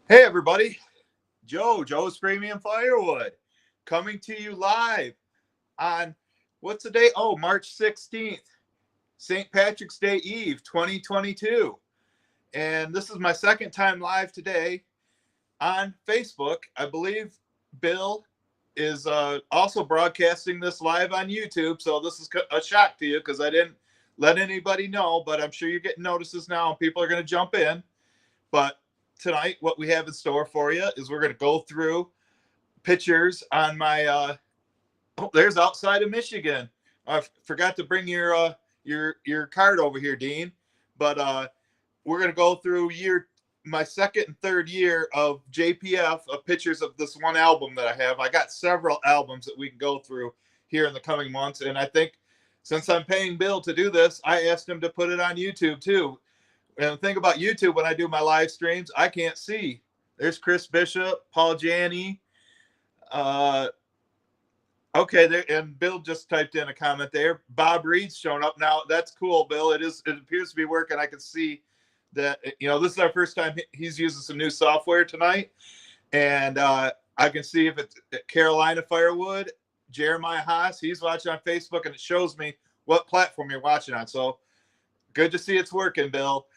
Hey everybody, Joe's Premium Firewood, coming to you live on what's the date? Oh, March 16th, St. Patrick's Day Eve 2022. And this is my second time live today on Facebook. I believe Bill is also broadcasting this live on YouTube. So this is a shock to you because I didn't let anybody know, but I'm sure you're getting notices now and people are going to jump in. But tonight, what we have in store for you is we're going to go through pictures on my. Oh, there's outside of Michigan. I forgot to bring your card over here, Dean. But we're going to go through my second and third year of JPF of pictures of this one album that I have. I got several albums that we can go through here in the coming months, and I think since I'm paying Bill to do this, I asked him to put it on YouTube too. And the thing about YouTube, when I do my live streams, I can't see. There's Chris Bishop, Paul Janney. Uh, okay, there, and Bill just typed in a comment there. Bob Reed's showing up now. That's cool, Bill. It appears to be working. I can see that. This is our first time he's using some new software tonight, and I can see if it's Carolina Firewood, Jeremiah Haas. He's watching on Facebook, and it shows me what platform you're watching on. So good to see it's working, Bill.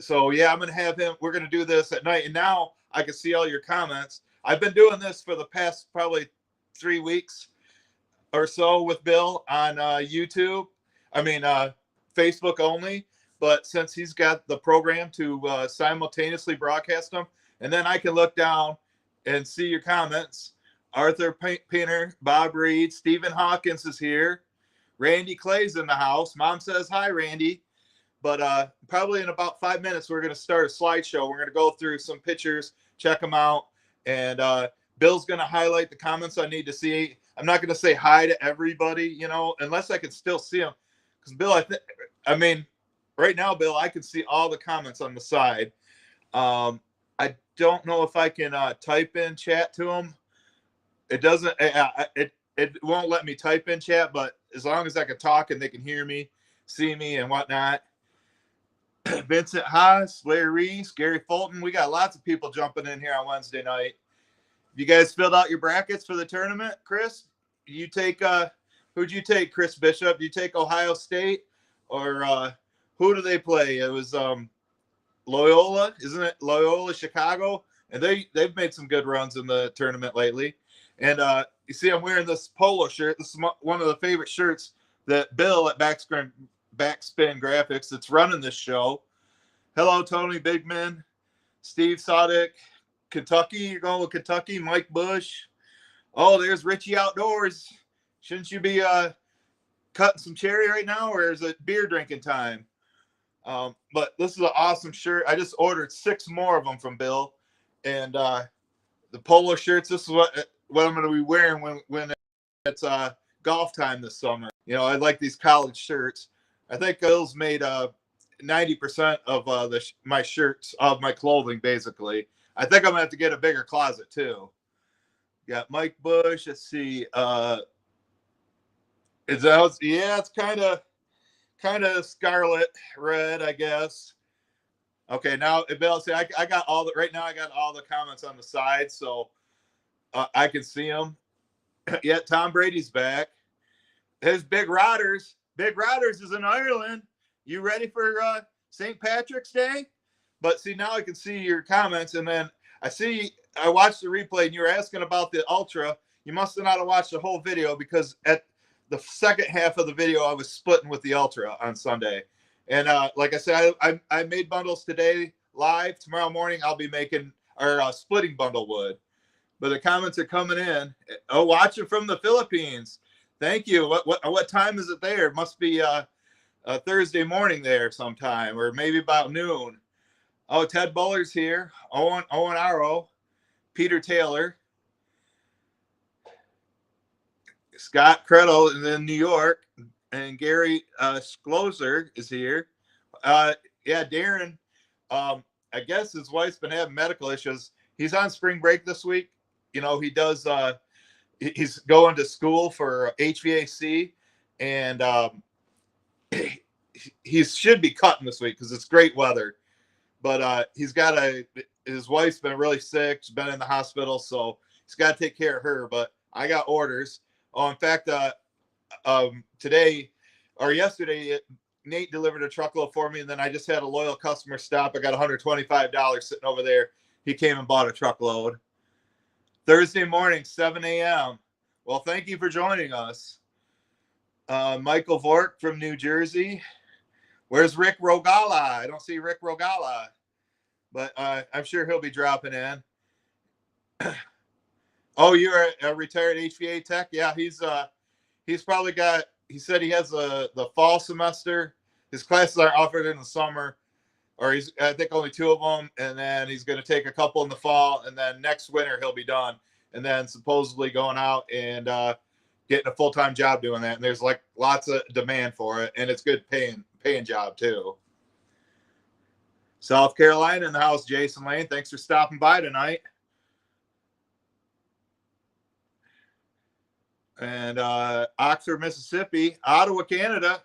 So yeah, I'm gonna have him. We're gonna do this at night, and now I can see all your comments. I've been doing this for the past probably 3 weeks or so with Bill on YouTube. I mean, Facebook only. But since he's got the program to simultaneously broadcast them, and then I can look down and see your comments. Arthur Painter, Bob Reed, Stephen Hawkins is here. Randy Clay's in the house. Mom says hi, Randy. But probably in about 5 minutes, we're going to start a slideshow. We're going to go through some pictures, check them out. And Bill's going to highlight the comments I need to see. I'm not going to say hi to everybody, unless I can still see them. Because Bill, I mean, right now, Bill, I can see all the comments on the side. I don't know if I can type in chat to them. It doesn't, it won't let me type in chat, but as long as I can talk and they can hear me, see me, and whatnot. Vincent Haas, Larry Reese, Gary Fulton. We got lots of people jumping in here on Wednesday night. You guys filled out your brackets for the tournament, Chris? You take who'd you take, Chris Bishop? You take Ohio State, or who do they play? It was Loyola, isn't it? Loyola Chicago, and they've made some good runs in the tournament lately. And you see, I'm wearing this polo shirt. This is one of the favorite shirts that Bill at Backspin Graphics that's running this show. Hello, Tony Bigman, Steve Sodick, Kentucky. You're going with Kentucky. Mike Bush. Oh, there's Richie Outdoors. Shouldn't you be cutting some cherry right now, or is it beer drinking time? But this is an awesome shirt. I just ordered 6 more of them from Bill, and the polo shirts. This is what I'm going to be wearing when it's golf time this summer. I like these college shirts. I think Bill's made 90% of my shirts of my clothing, basically. I think I'm gonna have to get a bigger closet too. Got Mike Bush. Let's see. It's kind of scarlet red, I guess. Okay, now Bill, see, I got all the right now. I got all the comments on the side, so I can see them. Yeah, Tom Brady's back. His Big Rodders. Big Rodders is in Ireland. You ready for St. Patrick's Day? But see, now I can see your comments, and then I watched the replay, and you were asking about the Ultra. You must have not watched the whole video, because at the second half of the video, I was splitting with the Ultra on Sunday. And like I said, I made bundles today live. Tomorrow morning, I'll be making our splitting bundle wood. But the comments are coming in. Oh, watching from the Philippines. Thank you. What time is it there? It must be Thursday morning there sometime, or maybe about noon. Oh, Ted Buller's here. Owen Arrow, Peter Taylor, Scott Creddle is in New York, and Gary Skloser is here. Yeah, Darren. I guess his wife's been having medical issues. He's on spring break this week. He does. He's going to school for HVAC, and he should be cutting this week because it's great weather. But he's got his wife's been really sick. She's been in the hospital, so he's got to take care of her. But I got orders. Oh, in fact, today or yesterday, Nate delivered a truckload for me, and then I just had a loyal customer stop. I got $125 sitting over there. He came and bought a truckload. Thursday morning, 7 a.m. Well, thank you for joining us. Michael Vork from New Jersey. Where's Rick Rogala? I don't see Rick Rogala, but I'm sure he'll be dropping in. Oh, you're a retired HVA tech? Yeah, he's probably got. He said he has the fall semester. His classes are offered in the summer, or I think only 2 of them, and then he's going to take a couple in the fall, and then next winter he'll be done, and then supposedly going out and getting a full-time job doing that. And there's like lots of demand for it, and it's good paying job too. South Carolina in the house, Jason Lane. Thanks for stopping by tonight. And Oxford, Mississippi, Ottawa, Canada.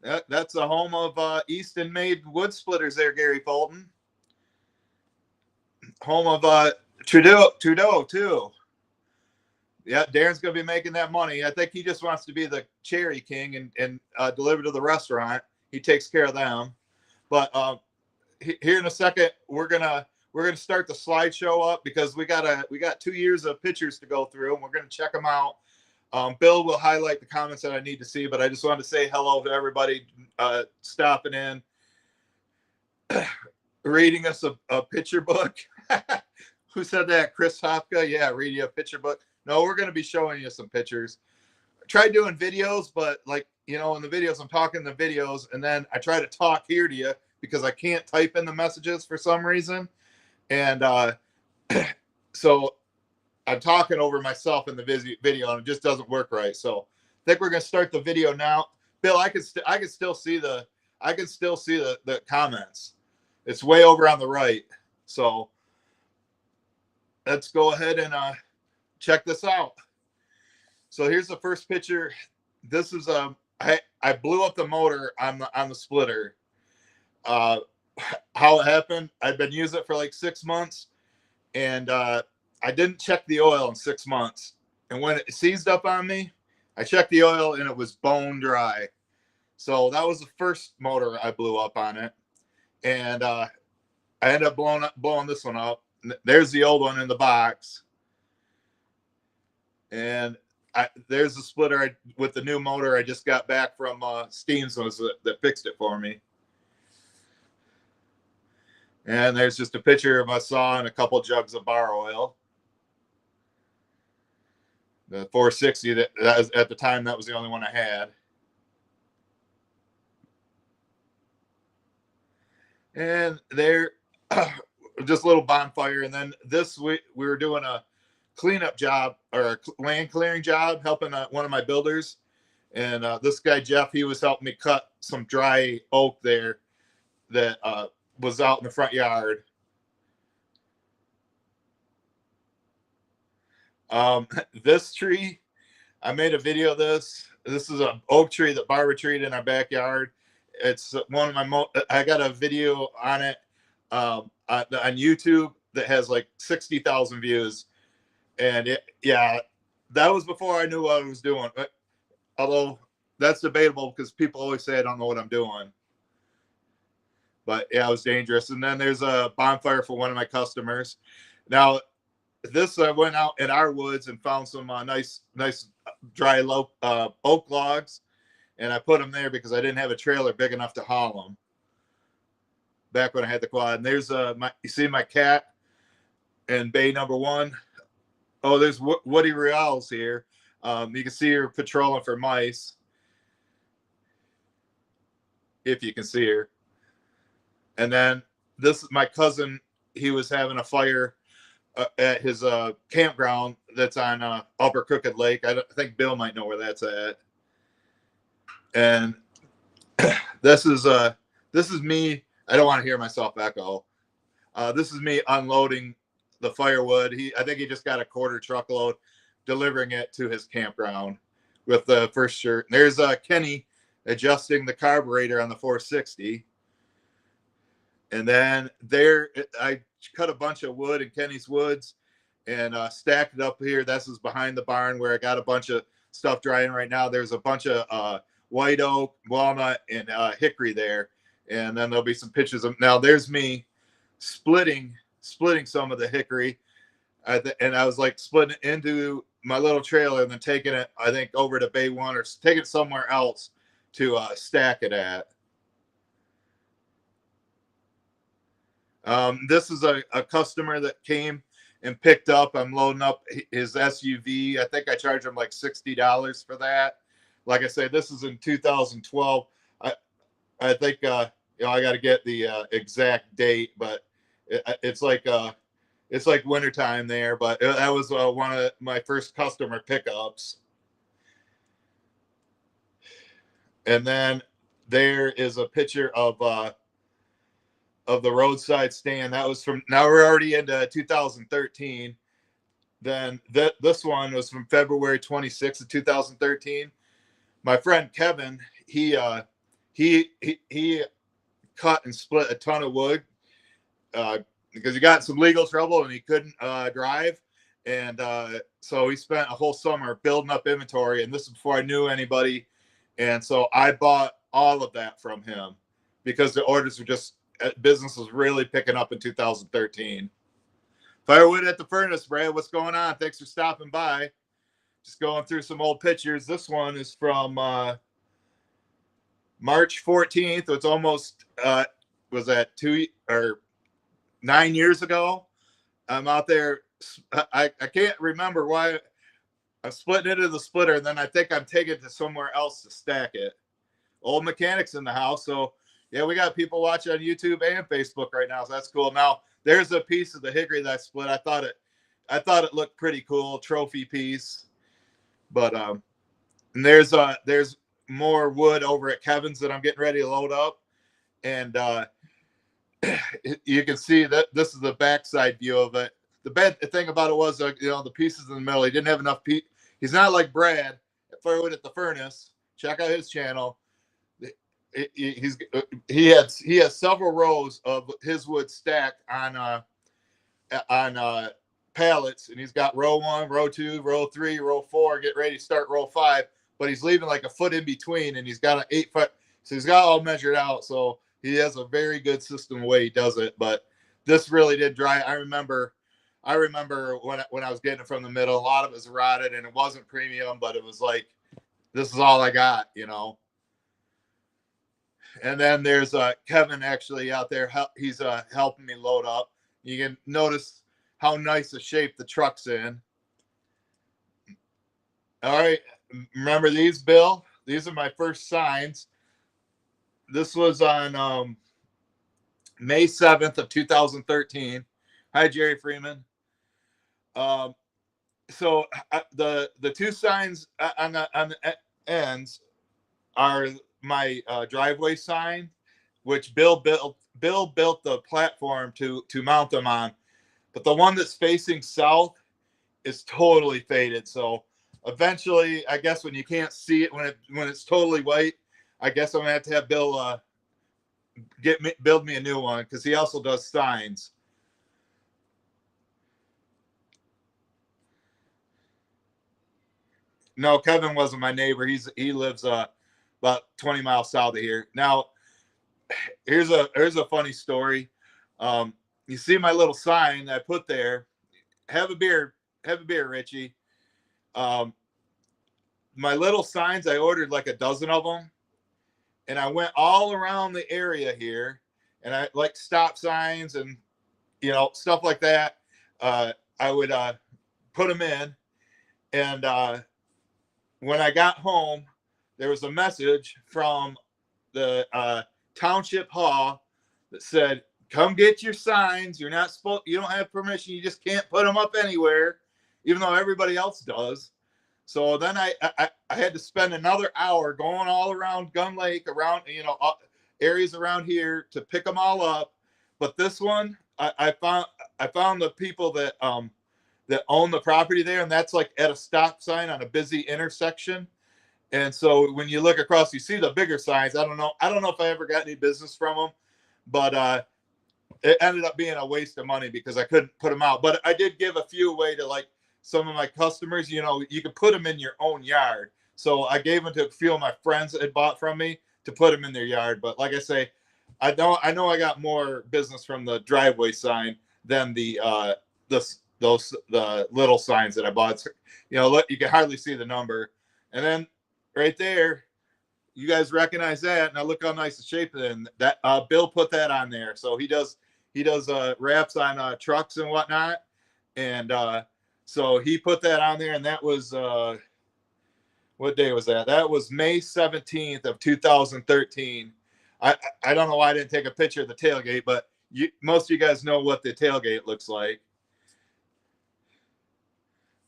That's the home of Easton Made Wood Splitters there, Gary Fulton. Home of Trudeau too. Yeah, Darren's going to be making that money. I think he just wants to be the cherry king and deliver to the restaurant. He takes care of them. But here in a second, we're gonna start the slideshow up because we got 2 years of pictures to go through, and we're gonna check them out. Bill will highlight the comments that I need to see, but I just wanted to say hello to everybody stopping in, reading us a picture book. Who said that? Chris Hopka? Yeah, reading a picture book. No, we're going to be showing you some pictures. I tried doing videos, but like, in the videos, I'm talking the videos, and then I try to talk here to you because I can't type in the messages for some reason. And so I'm talking over myself in the video, and it just doesn't work right. So I think we're going to start the video now. Bill, I can still see the comments. It's way over on the right. So let's go ahead and check this out. So here's the first picture. This is I blew up the motor on the splitter. How it happened? I've been using it for like 6 months, and I didn't check the oil in 6 months. And when it seized up on me, I checked the oil and it was bone dry. So that was the first motor I blew up on it. And I ended up blowing this one up. There's the old one in the box. And there's the splitter with the new motor I just got back from Steam's that fixed it for me. And there's just a picture of my saw and a couple jugs of bar oil. The 460, that was, at the time, that was the only one I had. And there, just a little bonfire. And then this week, we were doing a cleanup job or a land clearing job, helping one of my builders. And this guy, Jeff, he was helping me cut some dry oak there that was out in the front yard. This tree, I made a video of this. This is an oak tree that Barbara treed in our backyard. It's one of my I got a video on it on YouTube that has like 60,000 views. And that was before I knew what I was doing. Although that's debatable because people always say I don't know what I'm doing. But yeah, it was dangerous. And then there's a bonfire for one of my customers. Now, this I went out in our woods and found some nice dry oak logs, and I put them there because I didn't have a trailer big enough to haul them. Back when I had the quad. And there's you see my cat in bay number 1. Oh, there's Woody Reals here. You can see her patrolling for mice, if you can see her. And then this is my cousin. He was having a fire at his campground that's on Upper Crooked Lake. I think Bill might know where that's at. And this is me. I don't want to hear myself echo. This is me unloading the firewood. I think he just got a quarter truckload, delivering it to his campground with the first shirt. And there's Kenny adjusting the carburetor on the 460. And then there, I cut a bunch of wood in Kenny's Woods and stacked it up here. This is behind the barn where I got a bunch of stuff drying right now. There's a bunch of white oak, walnut, and hickory there. And then there'll be some pictures of, now there's me splitting some of the hickory. And I was like splitting it into my little trailer and then taking it, I think, over to Bay One or take it somewhere else to stack it at. This is a customer that came and picked up. I'm loading up his SUV. I think I charged him like $60 for that. Like I say, this is in 2012. I think I got to get the exact date, but it's like wintertime there. But that was one of my first customer pickups. And then there is a picture of the roadside stand. That was from, now we're already into 2013. Then this one was from February 26th of 2013. My friend Kevin, he cut and split a ton of wood because he got some legal trouble and he couldn't drive. And so he spent a whole summer building up inventory. And this is before I knew anybody. And so I bought all of that from him because the orders were just, business was really picking up in 2013. Firewood at the furnace, Brad. What's going on? Thanks for stopping by. Just going through some old pictures. This one is from March 14th. It's almost, was that 9 years ago? I'm out there. I can't remember why I'm splitting it into the splitter, and then I think I'm taking it to somewhere else to stack it. Old mechanics in the house. So, yeah, we got people watching on YouTube and Facebook right now, so that's cool. Now, there's a piece of the hickory that I split. I thought it looked pretty cool, trophy piece. But and there's more wood over at Kevin's that I'm getting ready to load up, and you can see that this is the backside view of it. The bad thing about it was, the pieces in the middle. He didn't have enough. He's not like Brad at Firewood at the Furnace. Check out his channel. He has several rows of his wood stacked on pallets, and he's got row 1, row 2, row 3, row 4, get ready to start row 5, but he's leaving like a foot in between, and he's got an 8 foot, so he's got all measured out. So he has a very good system the way he does it. But this really did dry. I remember when I was getting it from the middle, a lot of it was rotted, and it wasn't premium, but it was like, this is all I got, And then there's Kevin actually out there. He's helping me load up. You can notice how nice a shape the truck's in. All right. Remember these, Bill? These are my first signs. This was on May 7th of 2013. Hi, Jerry Freeman. So the two signs on the ends are my driveway sign, which Bill built the platform to mount them on. But the one that's facing south is totally faded. So eventually, I guess when you can't see it, when it's totally white, I guess I'm gonna have to have Bill build me a new one, because he also does signs. No, Kevin wasn't my neighbor. He lives about 20 miles south of here. Now, here's a funny story. You see my little sign I put there. Have a beer, Richie. My little signs, I ordered like a dozen of them, and I went all around the area here, and I like stop signs and stuff like that. I would put them in, and when I got home, there was a message from the township hall that said, "Come get your signs. You don't have permission. You just can't put them up anywhere," even though everybody else does. So then I had to spend another hour going all around Gun Lake, around areas around here to pick them all up. But this one, I found the people that own the property there, and that's like at a stop sign on a busy intersection. And so when you look across, you see the bigger signs. I don't know if I ever got any business from them, but it ended up being a waste of money because I couldn't put them out. But I did give a few away to like some of my customers. You know, you could put them in your own yard. So I gave them to a few of my friends that had bought from me to put them in their yard. But like I say, I know I got more business from the driveway sign than the little signs that I bought. You know, look, you can hardly see the number. And then right there, you guys recognize that. Now look how nice the shape is. And that Bill put that on there. So he does wraps on trucks and whatnot. And so he put that on there, and that was what day was that? That was May 17th of 2013. I don't know why I didn't take a picture of the tailgate, but most of you guys know what the tailgate looks like.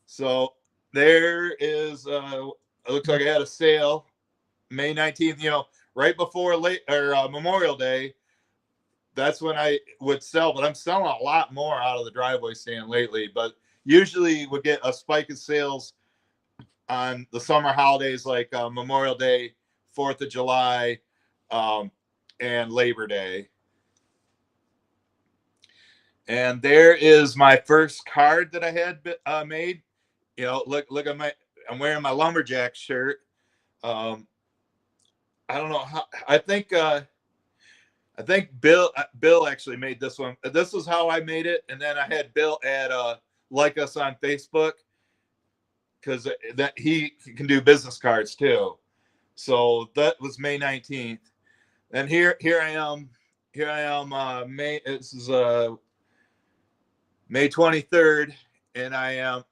So there is, it looks like I had a sale May 19th, you know, right before Memorial Day. That's when I would sell, but I'm selling a lot more out of the driveway stand lately. But usually would get a spike in sales on the summer holidays like Memorial Day, 4th of July, and Labor Day. And there is my first card that I had made. You know, look at I'm wearing my lumberjack shirt. I don't know how. I think Bill actually made this one. This is how I made it, and then I had Bill add like us on Facebook because that he can do business cards too. So that was May 19th. And here I am. May. This is May 23rd, and I am.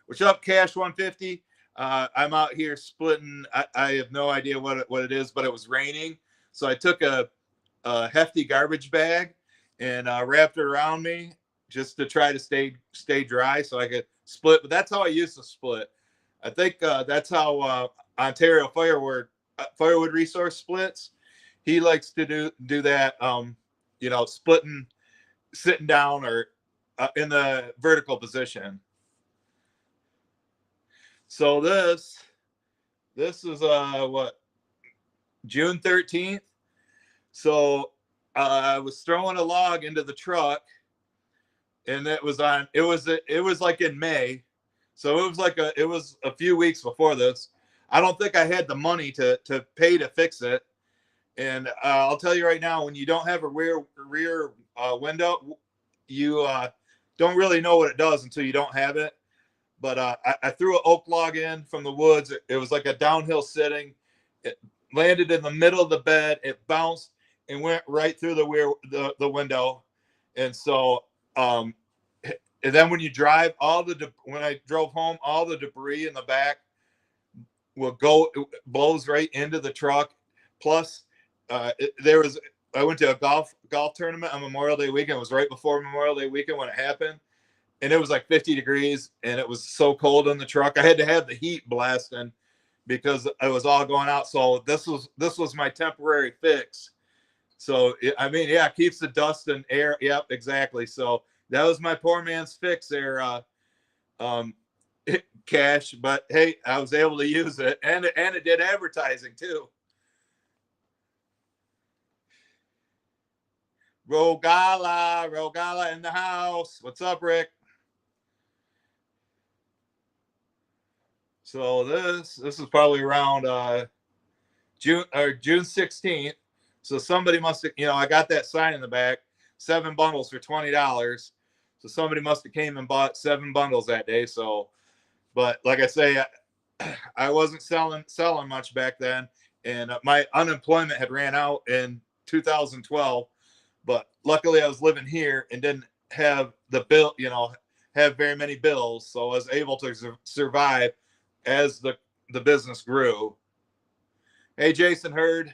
What's up, Cash 150? I'm out here splitting. I have no idea what it is, but it was raining, so I took a hefty garbage bag and wrapped it around me just to try to stay dry so I could split. But that's how I used to split. I think that's how Ontario Firewood Resource splits. He likes to do that. You know, sitting down or in the vertical position. So this is what, June 13th. So I was throwing a log into the truck, and it was like in May. So it was a few weeks before this. I don't think I had the money to pay to fix it. And I'll tell you right now, when you don't have a rear window, you don't really know what it does until you don't have it. But I threw an oak log in from the woods. It was like a downhill sitting. It landed in the middle of the bed. It bounced and went right through the window. And so, and then when you drive, when I drove home, all the debris in the back it blows right into the truck. Plus, I went to a golf tournament on Memorial Day weekend. It was right before Memorial Day weekend when it happened. And it was like 50 degrees, and it was so cold in the truck. I had to have the heat blasting because it was all going out. So this was my temporary fix. So I mean, yeah, it keeps the dust and air. Yep, exactly. So that was my poor man's fix there, Cash. But hey, I was able to use it, and it did advertising too. Rogala in the house. What's up, Rick? So this is probably around June 16th. So somebody must have, you know, I got that sign in the back, 7 bundles for $20. So somebody must have came and bought 7 bundles that day. So, but like I say, I wasn't selling much back then, and my unemployment had ran out in 2012. But luckily, I was living here and didn't have have very many bills, so I was able to survive as the business grew. Hey, Jason Hurd,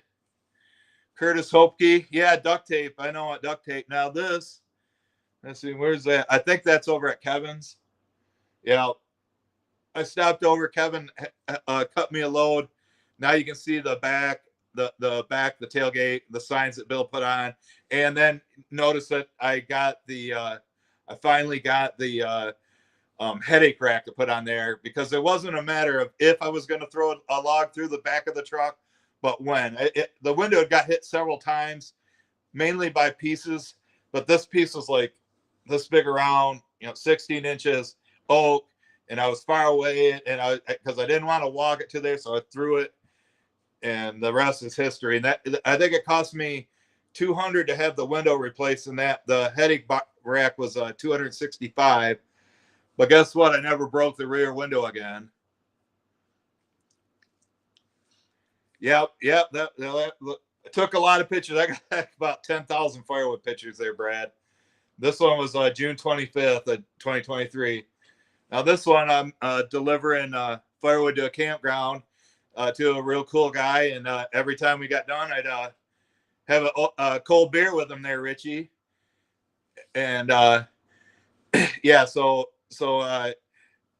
Curtis Hopke. Yeah, duct tape. I know what duct tape. Now this, let's see, where's that? I think that's over at Kevin's. Yeah, I stopped over. Kevin cut me a load. Now you can see the back, the tailgate, the signs that Bill put on. And then notice that I finally got the headache rack to put on there, because it wasn't a matter of if I was going to throw a log through the back of the truck, but when. The window got hit several times, mainly by pieces but this piece was like this big around, 16 inches oak, and I was far away, and because I didn't want to walk it to there, so I threw it, and the rest is history. And that, I think it cost me $200 to have the window replaced, and that the headache rack was $265. But guess what? I never broke the rear window again. Yep. That I took a lot of pictures. I got about 10,000 firewood pictures there, Brad. This one was June 25th of 2023. Now this one, I'm delivering firewood to a campground to a real cool guy, and every time we got done, I'd have a cold beer with him there, Richie. And yeah, so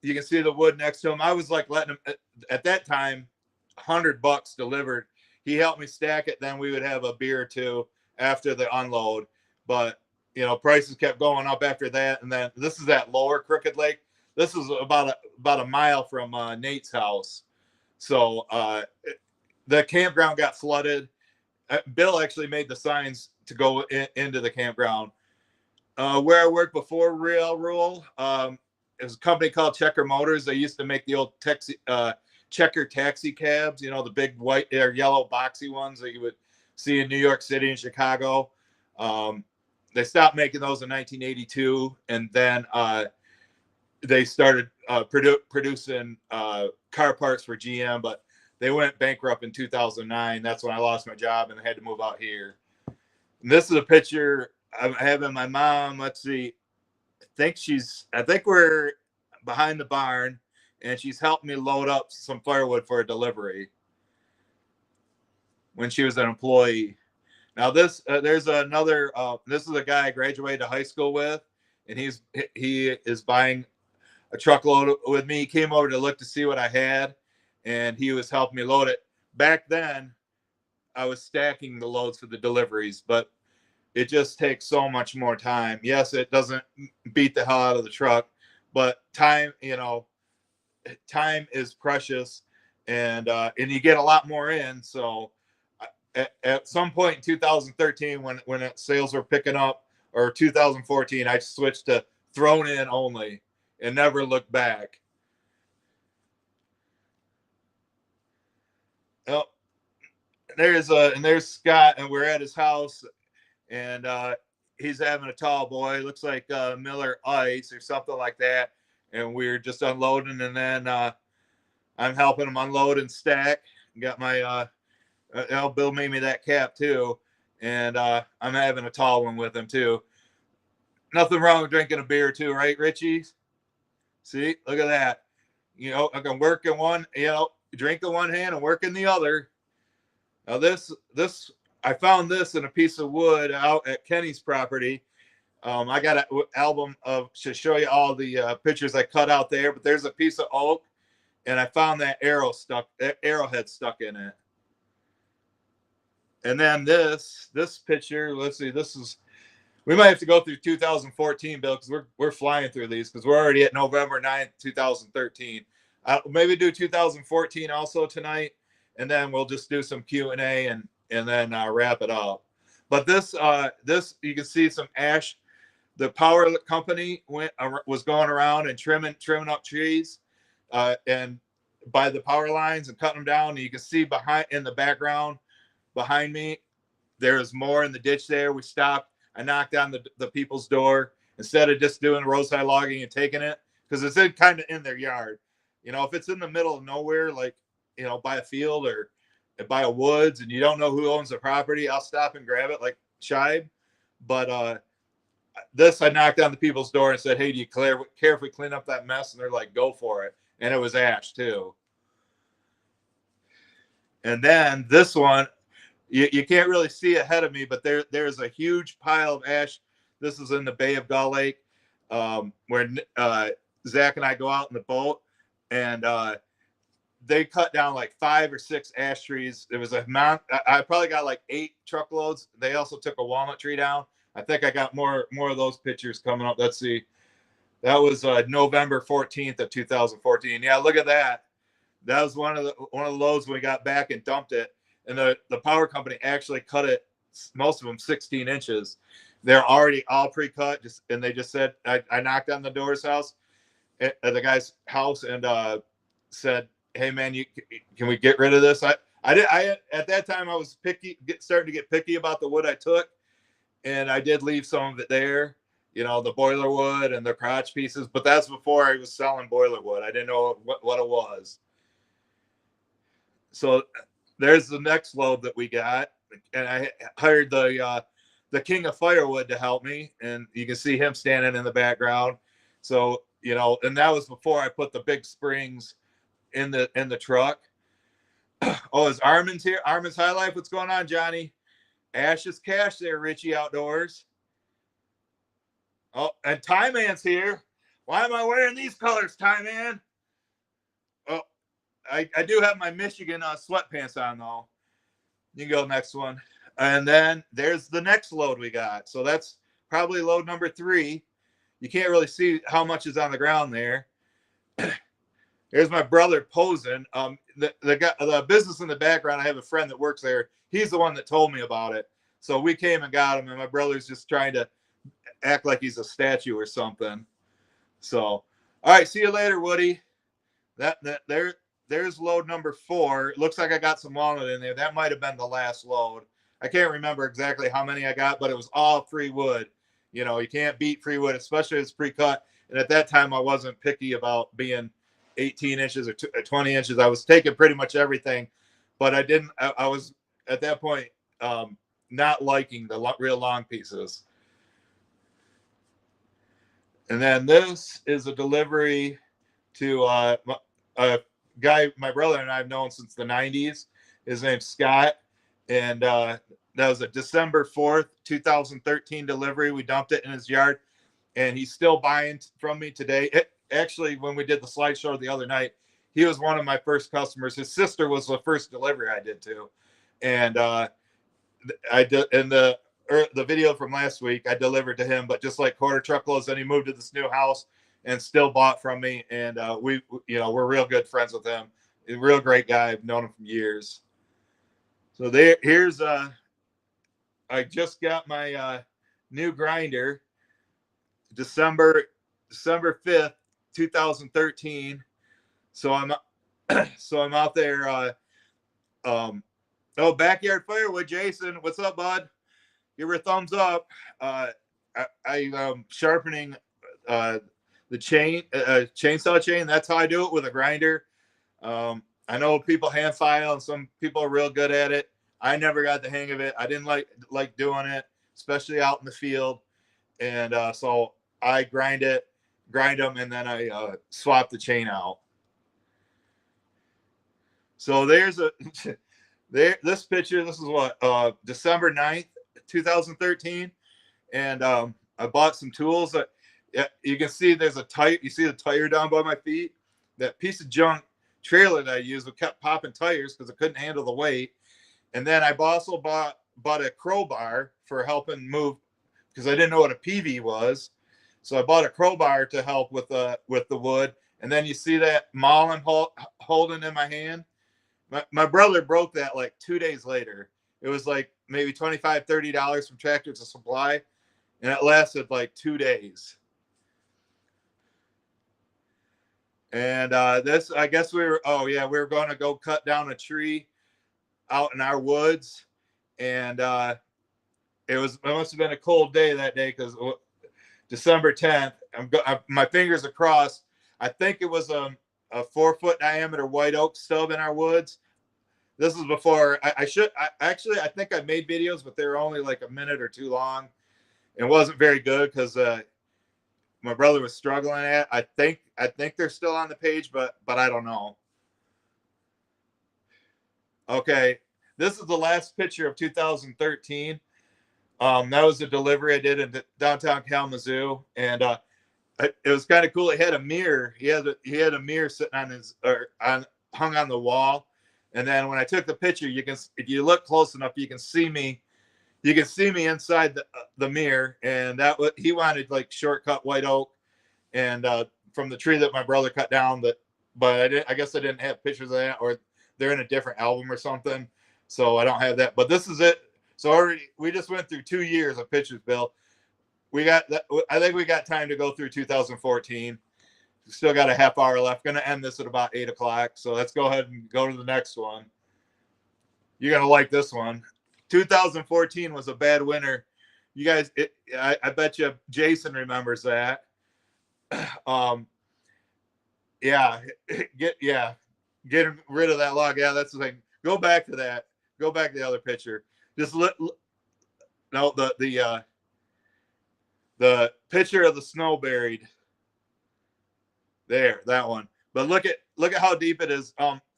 you can see the wood next to him. I was like letting him at that time, $100 delivered. He helped me stack it. Then we would have a beer or two after the unload. But prices kept going up after that. And then this is that lower Crooked Lake. This is about a mile from Nate's house. So the campground got flooded. Bill actually made the signs to go into the campground. Where I worked before Real Rule, it was a company called Checker Motors. They used to make the old Checker taxi cabs, the big white or yellow boxy ones that you would see in New York City and Chicago. They stopped making those in 1982, and then they started producing car parts for GM, but they went bankrupt in 2009. That's when I lost my job and I had to move out here. And this is a picture I'm having my mom. Let's see. I think we're behind the barn, and she's helped me load up some firewood for a delivery when she was an employee. Now there's another, this is a guy I graduated high school with, and he is buying a truckload with me. He came over to look to see what I had, and he was helping me load it. Back then, I was stacking the loads for the deliveries, but it just takes so much more time. Yes, it doesn't beat the hell out of the truck, but time is precious, and you get a lot more in. So at some point in 2013, when sales were picking up, or 2014, I switched to thrown in only and never looked back. Oh, there's Scott, and we're at his house, and he's having a tall boy. Looks like Miller Ice or something like that. And we're just unloading, and then I'm helping him unload and stack. Got my Bill made me that cap too, and I'm having a tall one with him too. Nothing wrong with drinking a beer too, right, Richie? See, look at that. I can work in one, drink in one hand and work in the other. Now this I found this in a piece of wood out at Kenny's property. I got an album to show you all the pictures I cut out there, but there's a piece of oak, and I found that arrowhead stuck in it. And then this picture, let's see, we might have to go through 2014, Bill, because we're flying through these, because we're already at November 9th, 2013. Maybe do 2014 also tonight, and then we'll just do some Q&A and then wrap it up. But this you can see some ash. The power company was going around and trimming up trees, and by the power lines and cutting them down. And you can see in the background behind me, there's more in the ditch there. We stopped. I knocked on the people's door instead of just doing roadside logging and taking it, because it's kind of in their yard. If it's in the middle of nowhere, like by a field or by a woods, and you don't know who owns the property, I'll stop and grab it like Shibe. But this, I knocked on the people's door and said, "Hey, do you care if we clean up that mess?" And they're like, "Go for it." And it was ash too. And then this one, you can't really see ahead of me, but there's a huge pile of ash. This is in the Bay of Gull Lake, where Zach and I go out in the boat, and they cut down like 5 or 6 ash trees. There was a mount. I probably got like 8 truckloads. They also took a walnut tree down. I think I got more of those pictures coming up. Let's see. That was November 14th of 2014. Yeah, look at that. That was one of the loads when we got back and dumped it. And the power company actually cut it most of them 16 inches. They're already all pre-cut, and they just said, I knocked on the the guy's house, and said, "Hey man, can we get rid of this?" I at that time I was starting to get picky about the wood I took, and I did leave some of it there, the boiler wood and the crotch pieces, but that's before I was selling boiler wood. I didn't know what it was. So there's the next load that we got, and I hired the king of firewood to help me, and you can see him standing in the background. So and that was before I put the big springs in the truck. Oh, is Armin's here? Armin's High Life. What's going on, Johnny? Ash is cash there, Richie Outdoors. Oh, and Tie Man's here. Why am I wearing these colors, Tie Man? Oh, I do have my Michigan sweatpants on, though. You can go next one. And then there's the next load we got. So that's probably load number 3. You can't really see how much is on the ground there. Here's my brother posing. The business in the background, I have a friend that works there. He's the one that told me about it. So we came and got him, and my brother's just trying to act like he's a statue or something. So, all right, see you later, Woody. There's load number 4. It looks like I got some walnut in there. That might have been the last load. I can't remember exactly how many I got, but it was all free wood. You can't beat free wood, especially if it's pre-cut. And at that time, I wasn't picky about being 18 inches or 20 inches. I was taking pretty much everything, but I was at that point not liking the real long pieces. And then this is a delivery to a guy my brother and I have known since the 90s. His name's Scott, and that was a December 4th, 2013 delivery. We dumped it in his yard, and he's still buying from me today. Actually, when we did the slideshow the other night, he was one of my first customers. His sister was the first delivery I did to, and I did in the video from last week. I delivered to him, but just like quarter truckloads. Then he moved to this new house and still bought from me, and we're real good friends with him. He's a real great guy. I've known him for years. So here's I just got my new grinder, December 5th, 2013. So I'm out there. Backyard Firewood, Jason, what's up, bud? Give her a thumbs up. I'm sharpening the chainsaw chain. That's how I do it with a grinder. I know people hand file, and some people are real good at it. I never got the hang of it. I didn't like doing it, especially out in the field. And so I grind them, and then I swap the chain out. So there's this picture. This is what December 9th, 2013, and I bought some tools. You can see there's a tire. You see the tire down by my feet. That piece of junk trailer that I used kept popping tires because it couldn't handle the weight. And then I also bought a crowbar for helping move, because I didn't know what a PV was. So I bought a crowbar to help with the wood. And then you see that maul I'm holding in my hand. My brother broke that like 2 days later. It was like maybe $25, $30 from Tractor Supply, and it lasted like 2 days. And this, I guess we were going to go cut down a tree out in our woods, and it must have been a cold day that day, because December 10th. My fingers are crossed. I think it was a 4-foot diameter white oak stub in our woods. This is before I think I made videos, but they were only like a minute or 2 long. It wasn't very good because my brother was struggling at it. I think they're still on the page, but I don't know. Okay, this is the last picture of 2013. That was a delivery I did in downtown Kalamazoo, and it was kind of cool. He had a mirror. He had a mirror sitting hung on the wall. And then when I took the picture, if you look close enough, you can see me. You can see me inside the mirror, and he wanted like shortcut white oak, and from the tree that my brother cut down. But I guess I didn't have pictures of that, or they're in a different album or something, so I don't have that. But this is it. So already, we just went through 2 years of pictures, Bill. We got that. I think we got time to go through 2014. We still got a half hour left. Going to end this at about 8 o'clock. So let's go ahead and go to the next one. You're going to like this one. 2014 was a bad winter. You guys, I bet you Jason remembers that. Yeah, getting rid of that log. Yeah, that's the thing. Go back to that. Go back to the other picture. Just no, the picture of the snow buried. There, that one. But look at how deep it is.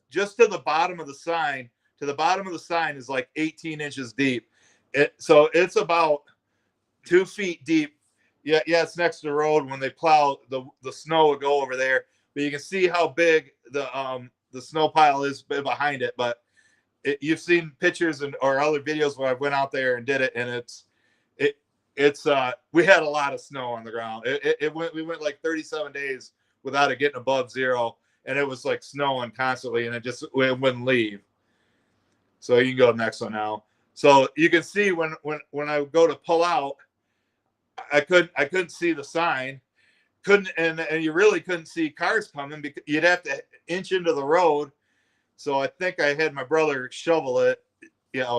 Just to the bottom of the sign. To the bottom of the sign is like 18 inches deep. So it's about 2 feet deep. Yeah, it's next to the road. When they plow, the snow will go over there. But you can see how big the snow pile is behind it. But you've seen pictures or other videos where I went out there and did it, and it's we had a lot of snow on the ground. We went like 37 days without it getting above zero, and it was like snowing constantly, and it wouldn't leave. So you can go next one now. So you can see when I go to pull out, I couldn't see the sign, and you really couldn't see cars coming because you'd have to inch into the road. So I think I had my brother shovel it,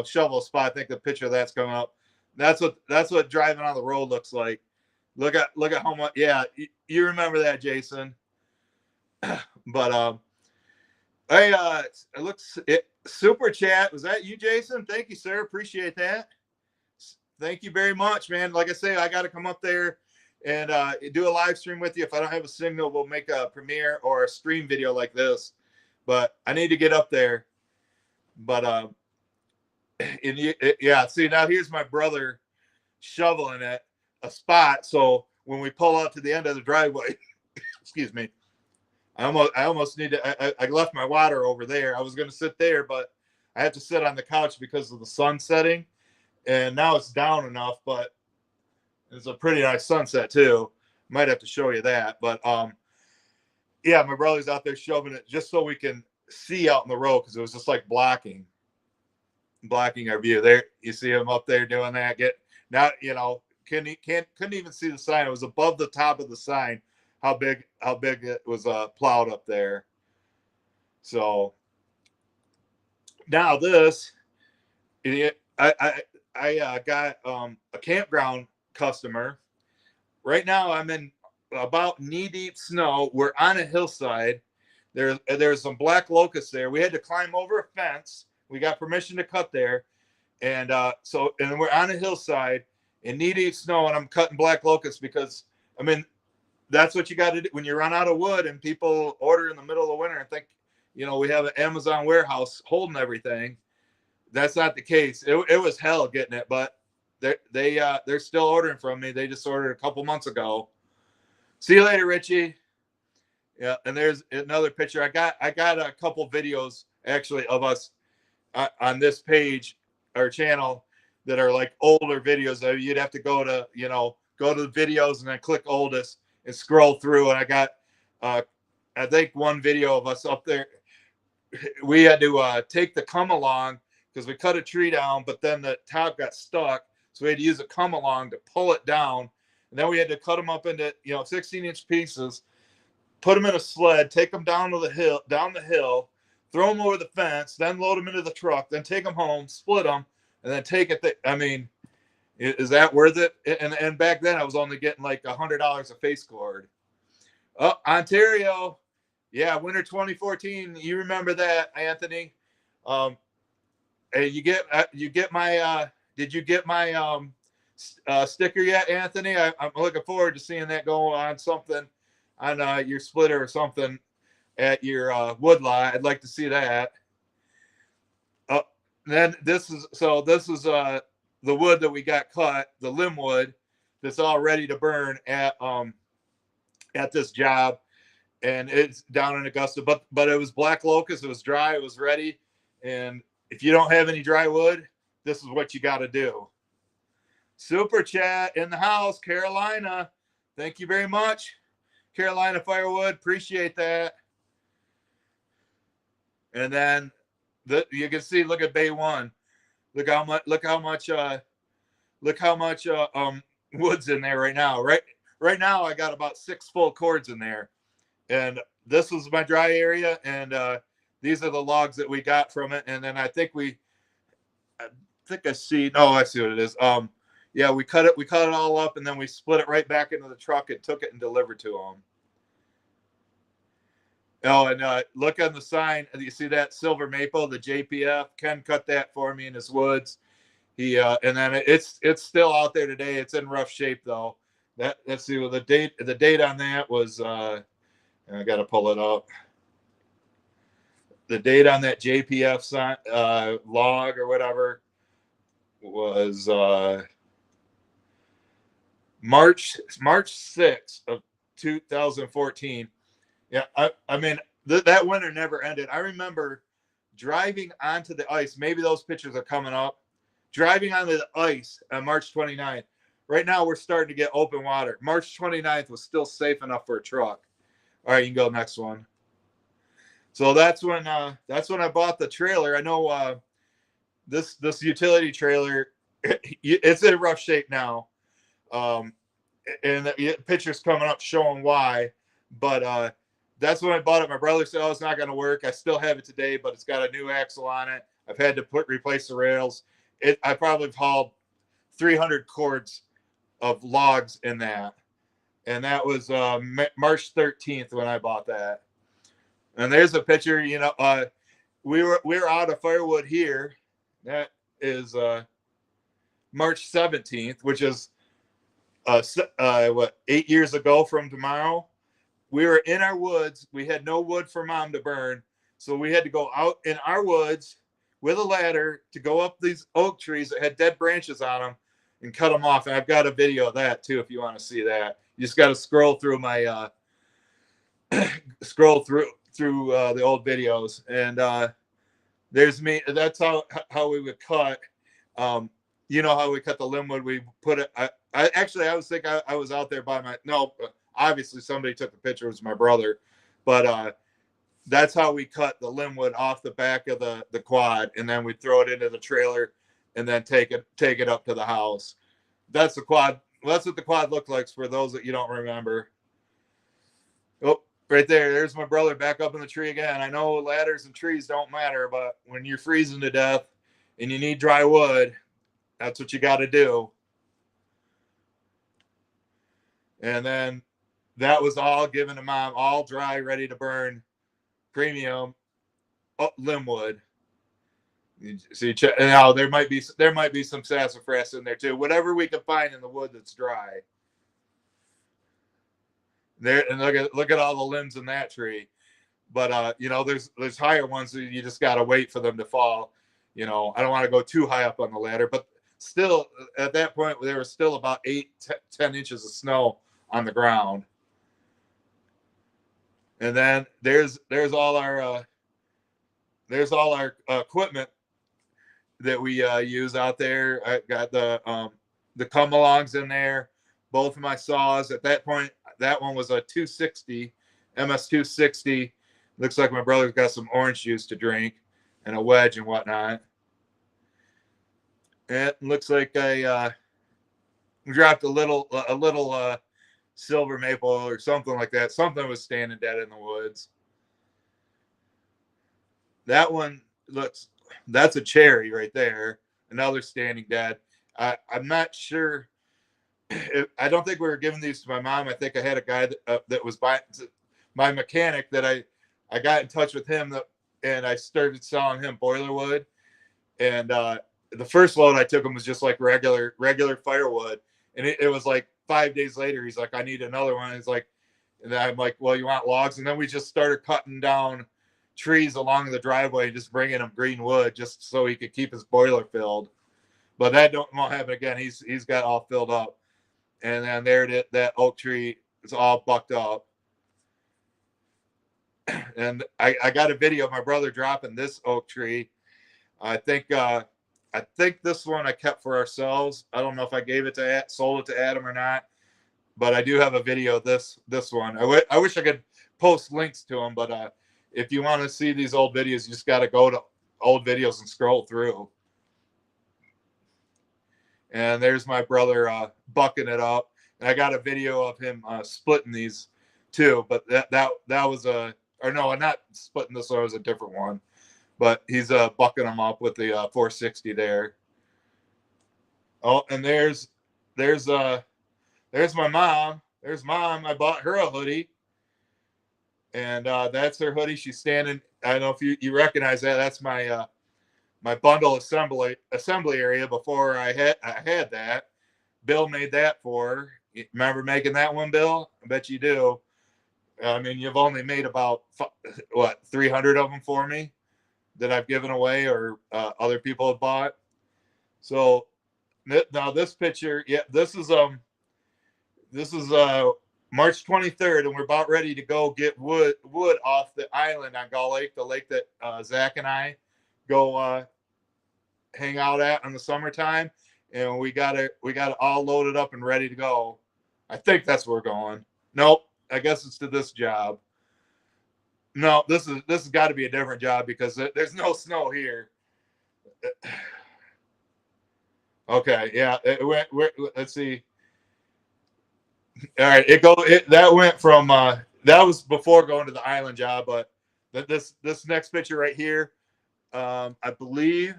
shovel a spot. I think the picture of that's coming up. That's what driving on the road looks like. Look at how much. Yeah, you remember that, Jason. But hey, it looks super chat. Was that you, Jason? Thank you, sir. Appreciate that. Thank you very much, man. Like I say, I got to come up there and do a live stream with you. If I don't have a signal, we'll make a premiere or a stream video like this. But I need to get up there. But yeah. See, now here's my brother shoveling it a spot. So when we pull out to the end of the driveway, excuse me, I almost need to. I left my water over there. I was going to sit there, but I have to sit on the couch because of the sun setting. And now it's down enough, but it's a pretty nice sunset too. Might have to show you that. But yeah, my brother's out there shoving it just so we can see out in the road because it was just like blocking our view. There, you see him up there doing that. Couldn't even see the sign. It was above the top of the sign. How big it was plowed up there. So now this, I got a campground customer. Right now I'm in about knee-deep snow. We're on a hillside. There's some black locusts there. We had to climb over a fence. We got permission to cut there. And we're on a hillside in knee-deep snow, and I'm cutting black locusts because, I mean, that's what you got to do when you run out of wood and people order in the middle of the winter and think, we have an Amazon warehouse holding everything. That's not the case. It was hell getting it, but they're still ordering from me. They just ordered a couple months ago. See you later, Richie. Yeah, and there's another picture. I got a couple videos actually of us on this page, our channel, that are like older videos. You'd have to go to the videos and then click oldest and scroll through. And I got I think one video of us up there. We had to take the come along because we cut a tree down, but then the top got stuck. So we had to use a come along to pull it down. And then we had to cut them up into, 16-inch pieces, put them in a sled, take them down the hill, throw them over the fence, then load them into the truck, then take them home, split them, and then take it. I mean, is that worth it? And back then I was only getting like $100 a face cord. Oh, Ontario. Yeah, winter 2014. You remember that, Anthony? Hey, you get my did you get my sticker yet, Anthony? I'm looking forward to seeing that go on something on your splitter or something at your wood lot. I'd like to see that. Then this is the wood that we got cut, the limb wood that's all ready to burn at this job, and it's down in Augusta. But it was black locust. It was dry. It was ready. And if you don't have any dry wood, this is what you got to do. Super chat in the house, Carolina. Thank you very much, Carolina Firewood. Appreciate that. And then you can see, look at Bay 1. Look how much. Look how much wood's in there right now. Right now, I got about 6 full cords in there, and this was my dry area, and these are the logs that we got from it. And then I see. No, I see what it is. Yeah, we cut it all up, and then we split it right back into the truck and took it and delivered to them. Oh, and look on the sign. You see that silver maple, the JPF? Ken cut that for me in his woods. He and then it's still out there today. It's in rough shape though. Let's see. Well, the date on that was I got to pull it up. The date on that JPF sign, log or whatever was March 6th of 2014. Yeah, I mean that winter never ended. I remember driving onto the ice. Maybe those pictures are coming up. Driving onto the ice on March 29th. Right now we're starting to get open water. March 29th was still safe enough for a truck. All right, you can go next one. So that's when I bought the trailer. I know this utility trailer, it's in rough shape now. And the pictures coming up showing why, but that's when I bought it. My brother said, "Oh, it's not going to work." I still have it today, but it's got a new axle on it. I've had to replace the rails. I probably hauled 300 cords of logs in that, and that was March 13th when I bought that. And there's a picture. You know, we were out of Firewood here. That is March 17th, which is 8 years ago from tomorrow. We were in our woods. We had no wood for Mom to burn, so we had to go out in our woods with a ladder to go up these oak trees that had dead branches on them and cut them off. And I've got a video of that too if you want to see that. You just got to scroll through my scroll through the old videos, and there's me. That's how we would cut. You know how we cut the limbwood? We put it. I was thinking I was out there by my no. Obviously, somebody took the picture. It was my brother, but that's how we cut the limbwood off the back of the quad, and then we throw it into the trailer, and then take it up to the house. That's the quad. That's what the quad looked like for those that you don't remember. Oh, right there. There's my brother back up in the tree again. I know ladders and trees don't matter, but when you're freezing to death and you need dry wood, that's what you got to do. And then that was all given to Mom, all dry, ready to burn, premium limbwood. See, now there might be some sassafras in there too. Whatever we can find in the wood that's dry. There, and look at all the limbs in that tree. But you know, there's higher ones that you just gotta wait for them to fall. You know, I don't want to go too high up on the ladder, but still, at that point, there was still about 10 inches of snow on the ground. And then there's all our equipment that we use out there. I got the come-alongs in there, both of my saws. At that point, that one was a 260, MS 260. Looks like my brother's got some orange juice to drink and a wedge and whatnot. It looks like I dropped a little silver maple or something like that. Something was standing dead in the woods. That one that's a cherry right there. Another standing dead. I'm not sure. I don't think we were giving these to my mom. I think I had a guy that was my mechanic that I got in touch with him and I started selling him boiler wood. And the first load I took him was just like regular firewood. And it was like 5 days later, he's like, "I need another one." He's like, and I'm like, "Well, you want logs?" And then we just started cutting down trees along the driveway and just bringing him green wood just so he could keep his boiler filled. But that won't happen again. He's got all filled up. And then there that oak tree is all bucked up. And I got a video of my brother dropping this oak tree. I think this one I kept for ourselves. I don't know if I sold it to Adam or not, but I do have a video of this one. I wish I could post links to them, but if you want to see these old videos, you just got to go to old videos and scroll through. And there's my brother bucking it up. And I got a video of him splitting these too. But that was or no, not splitting this one. It was a different one. But he's bucking them up with the 460 there. Oh, and there's my mom. There's Mom. I bought her a hoodie. And that's her hoodie. She's standing. I don't know if you recognize that. That's my my bundle assembly area before I had that. Bill made that for her. You remember making that one, Bill? I bet you do. I mean, you've only made about 300 of them for me that I've given away or other people have bought. So now this picture, yeah, this is March 23rd, and we're about ready to go get wood off the island on Gull Lake, the lake that Zach and I go hang out at in the summertime. And we got it all loaded up and ready to go. I think that's where we're going. Nope, I guess it's to this job. No, this has got to be a different job because there's no snow here. Okay, yeah, let's see. All right, that went from that was before going to the island job, but this next picture right here, I believe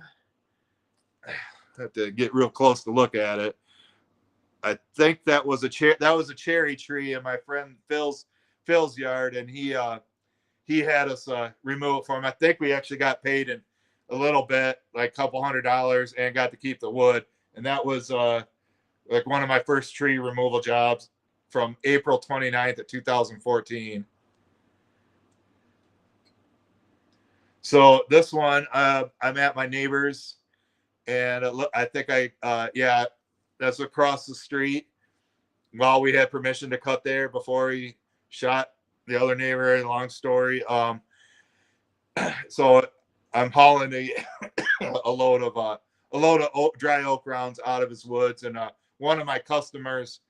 I have to get real close to look at it. I think that was a cherry tree in my friend Phil's yard, and he had us remove it for him. I think we actually got paid in a little bit, like a couple $100, and got to keep the wood. And that was like one of my first tree removal jobs from April 29th of 2014. So this one, I'm at my neighbor's, and I think yeah, that's across the street. Well, we had permission to cut there before he shot the other neighbor. Long story. So I'm hauling a load of dry oak rounds out of his woods, and one of my customers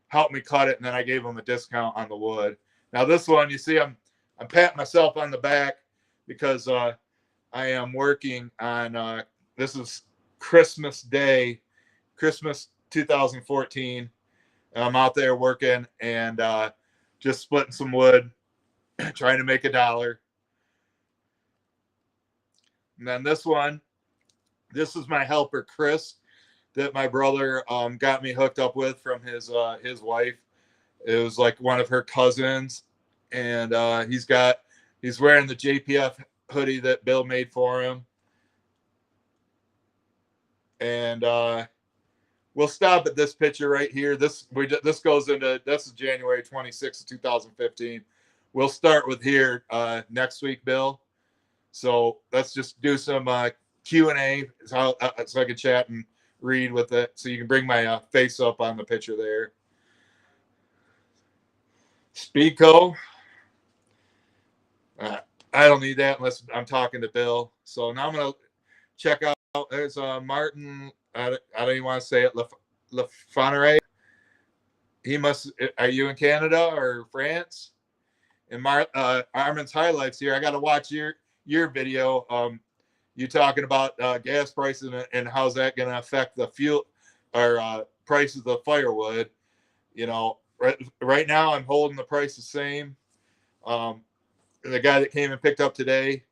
helped me cut it, and then I gave him a discount on the wood. Now this one, you see, I'm patting myself on the back because I am working on this is Christmas Day, Christmas 2014. And I'm out there working and just splitting some wood, trying to make $1. And then this one, this is my helper Chris that my brother got me hooked up with from his wife. It was like one of her cousins, and he's wearing the JPF hoodie that Bill made for him. And we'll stop at this picture right here. This goes into, this is January 26th of 2015. We'll start with here next week, Bill. So let's just do some Q&A so I can chat and read with it. So you can bring my face up on the picture there. Speedco. I don't need that unless I'm talking to Bill. So now I'm going to check out. There's Martin. I don't even want to say it. Lafonere. He must. Are you in Canada or France? And Armin's highlights here. I got to watch your video. You talking about gas prices and how's that going to affect the fuel or price of the firewood? You know, right now I'm holding the price the same. The guy that came and picked up today,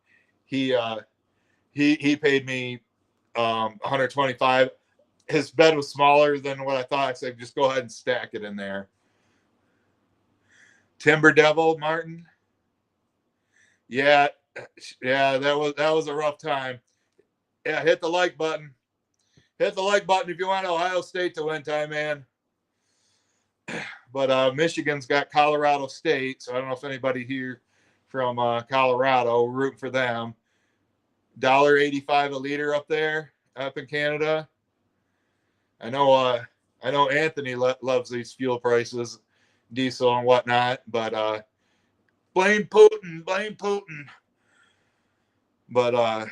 he paid me $125. His bed was smaller than what I thought. I said, just go ahead and stack it in there. Timber Devil, Martin. Yeah, that was a rough time. Yeah, hit the like button. Hit the like button if you want Ohio State to win, time, man. But Michigan's got Colorado State, so I don't know if anybody here from Colorado rooting for them. $1.85 a liter up there, up in Canada. I know Anthony loves these fuel prices, diesel and whatnot, but blame Putin. But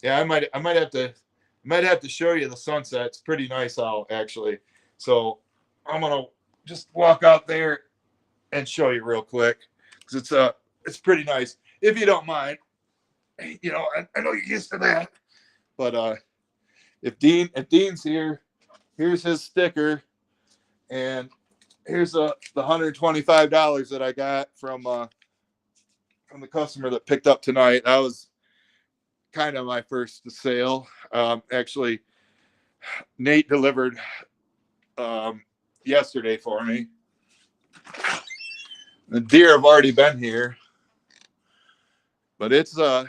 yeah, I might have to show you the sunset. It's pretty nice out actually. So I'm gonna just walk out there and show you real quick because it's pretty nice if you don't mind. You know, I know you're used to that, but if Dean's here, here's his sticker, and here's the $125 that I got from the customer that picked up tonight. That was kind of my first sale. Actually, Nate delivered yesterday for me. The deer have already been here, but it's about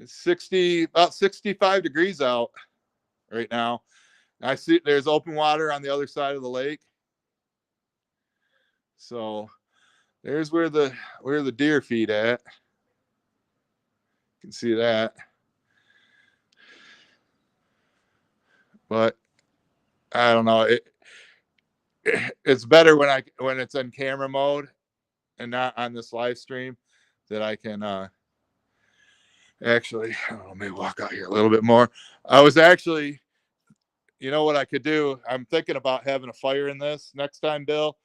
65 degrees out right now. I see there's open water on the other side of the lake. So there's where the deer feed at. You can see that. But I don't know. It's better when it's in camera mode and not on this live stream, that I can actually, I don't know, maybe walk out here a little bit more. I was actually, you know what I could do? I'm thinking about having a fire in this next time, Bill.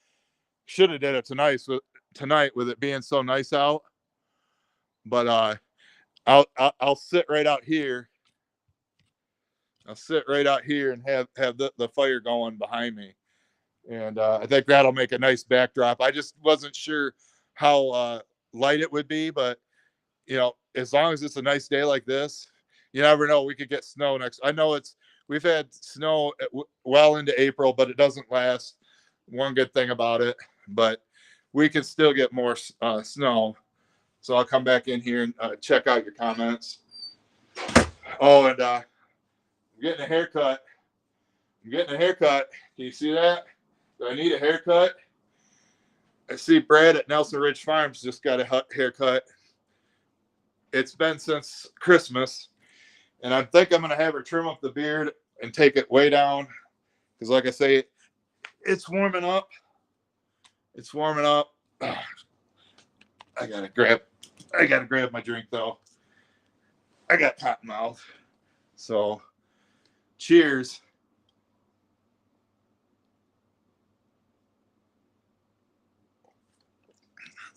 Should have did it tonight with it being so nice out. But I'll sit right out here. I'll sit right out here and have the fire going behind me. And I think that'll make a nice backdrop. I just wasn't sure how light it would be, but you know, as long as it's a nice day like this, you never know. We could get snow next. I know we've had snow well into April, but it doesn't last. One good thing about it, but we can still get more snow. So I'll come back in here and check out your comments. Oh, and I'm getting a haircut. Can you see that? Do I need a haircut? I see Brad at Nelson Ridge Farms just got a haircut. It's been since Christmas, and I think I'm going to have her trim up the beard and take it way down, because like I say, it's warming up. It's warming up. I gotta grab my drink though. I got cotton mouth. So cheers.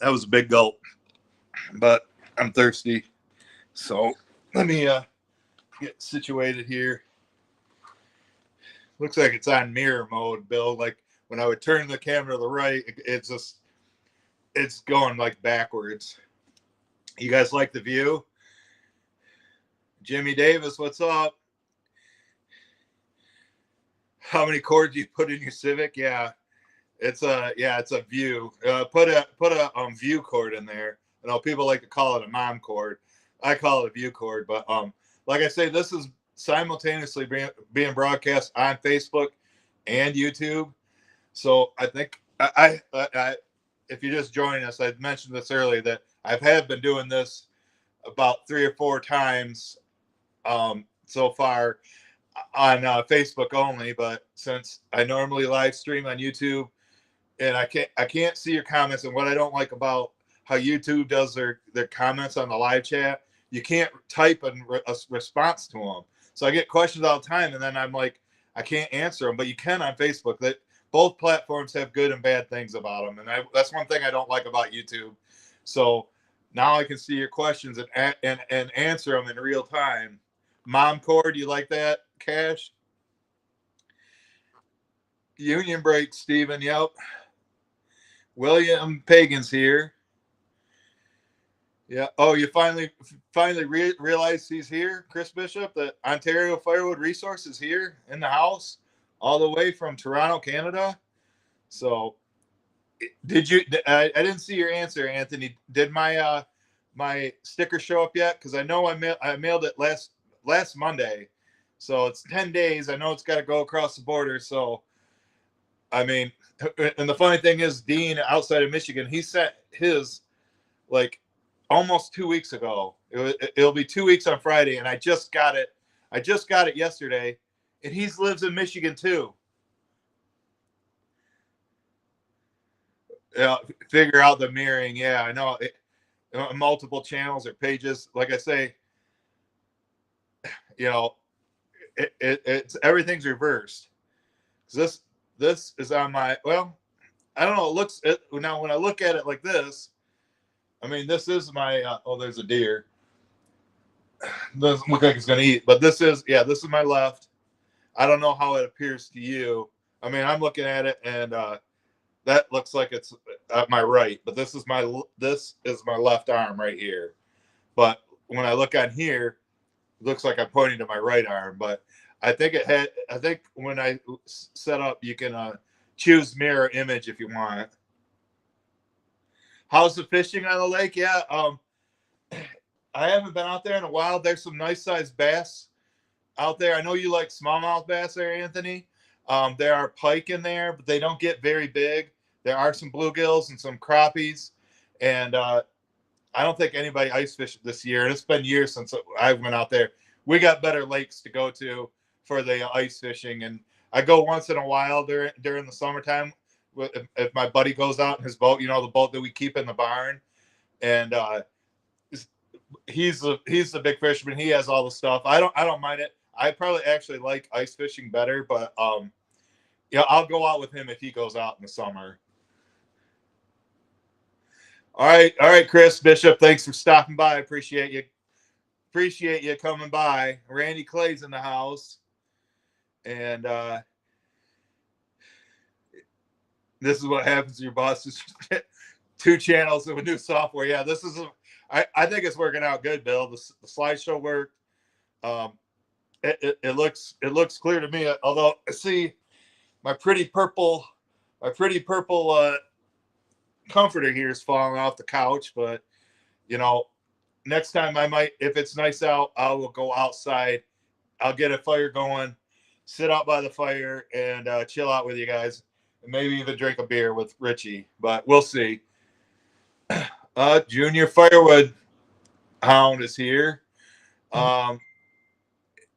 That was a big gulp, but I'm thirsty. So let me get situated here. Looks like it's on mirror mode, Bill. Like when I would turn the camera to the right, it's going like backwards. You guys like the view? Jimmy Davis, what's up? How many cords do you put in your Civic? Yeah, it's a view. Put a view cord in there. I know people like to call it a mom cord. I call it a view cord, but like I say, this is simultaneously being broadcast on Facebook and YouTube. So I think I if you're just joining us, I mentioned this earlier that I've been doing this about 3 or 4 times so far on Facebook only, but since I normally live stream on YouTube, and I can't see your comments, and what I don't like about how YouTube does their comments on the live chat, you can't type a response to them. So I get questions all the time, and then I'm like, I can't answer them, but you can on Facebook. That both platforms have good and bad things about them, and that's one thing I don't like about YouTube. So now I can see your questions and answer them in real time. Mom cord, you like that, Cash? Union break, Steven. Yep. William Pagan's here. Yeah. Oh, you finally realized he's here, Chris Bishop, that Ontario Firewood Resource is here in the house, all the way from Toronto, Canada. So, did you? I didn't see your answer, Anthony. Did my my sticker show up yet? Because I know I mailed it last Monday, so it's 10 days. I know it's got to go across the border. So, I mean, and the funny thing is, Dean outside of Michigan, he sent his like almost 2 weeks ago. It'll be 2 weeks on Friday, and I just got it. I just got it yesterday, and he lives in Michigan too. Figure out the mirroring. Yeah, I know. Multiple channels or pages. Like I say, you know, it's everything's reversed. This is on my, well, I don't know. Now when I look at it like this, I mean, this is my. Oh, there's a deer. Doesn't look like it's going to eat, but this is my left. I don't know how it appears to you. I mean, I'm looking at it, and that looks like it's at my right, but this is my left arm right here. But when I look on here, it looks like I'm pointing to my right arm. But I think when I set up, you can choose mirror image if you want. How's the fishing on the lake? Yeah, I haven't been out there in a while. There's some nice sized bass out there. I know you like smallmouth bass there, Anthony. There are pike in there, but they don't get very big. There are some bluegills and some crappies, and I don't think anybody ice fished this year. And it's been years since I went out there. We got better lakes to go to for the ice fishing, and I go once in a while during the summertime. If my buddy goes out in his boat, you know, the boat that we keep in the barn, and he's the big fisherman. He has all the stuff. I don't mind it. I probably actually like ice fishing better, but yeah, I'll go out with him if he goes out in the summer. All right, Chris Bishop, thanks for stopping by. I appreciate you coming by. Randy Clay's in the house, and this is what happens to your bosses. 2 channels with new software. Yeah, this is I think it's working out good, Bill. The slideshow worked. It looks clear to me. Although I see my pretty purple comforter here is falling off the couch, but you know, next time I might, if it's nice out, I will go outside. I'll get a fire going, sit out by the fire, and chill out with you guys, and maybe even drink a beer with Richie. But we'll see. Junior Firewood Hound is here.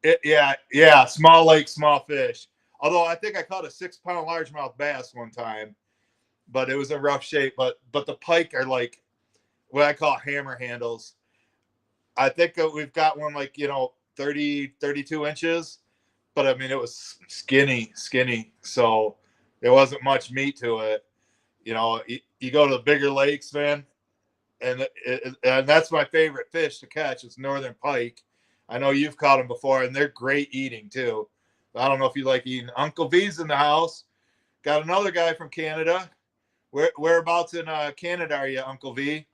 Yeah, small lake, small fish. Although I think I caught a 6-pound largemouth bass one time, but it was in rough shape. But the pike are like what I call hammer handles. I think we've got one like, 30, 32 inches, but I mean, it was skinny. So there wasn't much meat to it. You go to the bigger lakes, man, and that's my favorite fish to catch is northern pike. I know you've caught them before, and they're great eating too. I don't know if you like eating. Uncle V's in the house. Got another guy from Canada. Whereabouts in Canada are you, Uncle V?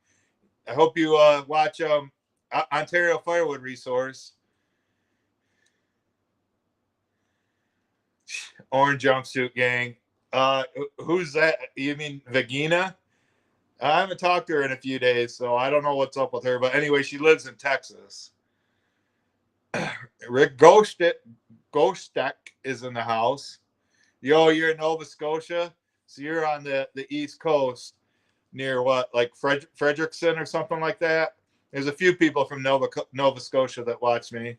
I hope you watch Ontario Firewood Resource. Orange Jumpsuit Gang. Who's that? You mean Vagina? I haven't talked to her in a few days, so I don't know what's up with her. But anyway, she lives in Texas. Rick Gostek is in the house. Yo, you're in Nova Scotia, so you're on the East Coast, near what, like Frederickson or something like that. There's a few people from Nova Scotia that watch me.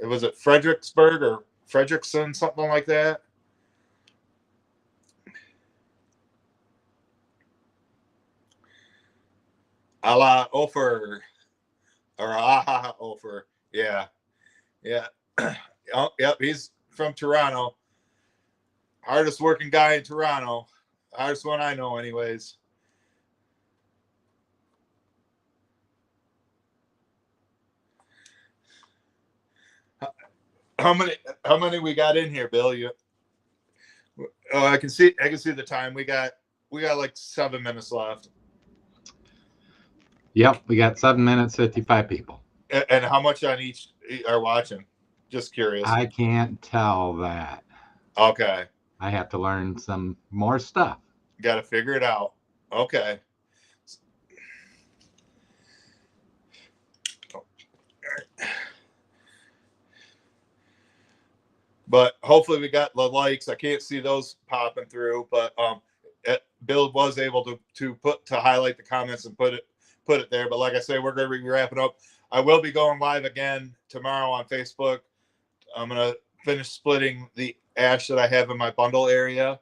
Was it Fredericksburg or Frederickson, something like that? A la Ofer or Aha Ofer. Yeah. Oh, yep, he's from Toronto. Hardest working guy in Toronto. Hardest one I know, anyways. How many we got in here, Bill? I can see the time. We got like 7 minutes left. Yep, we got 7 minutes, 55 people. And how much on each are watching? Just curious. I can't tell that. Okay. I have to learn some more stuff. Got to figure it out. Okay. But hopefully we got the likes. I can't see those popping through, but Bill was able to highlight the comments and put it there. But like I say, we're going to be wrapping up. I will be going live again tomorrow on Facebook. I'm going to finish splitting the ash that I have in my bundle area.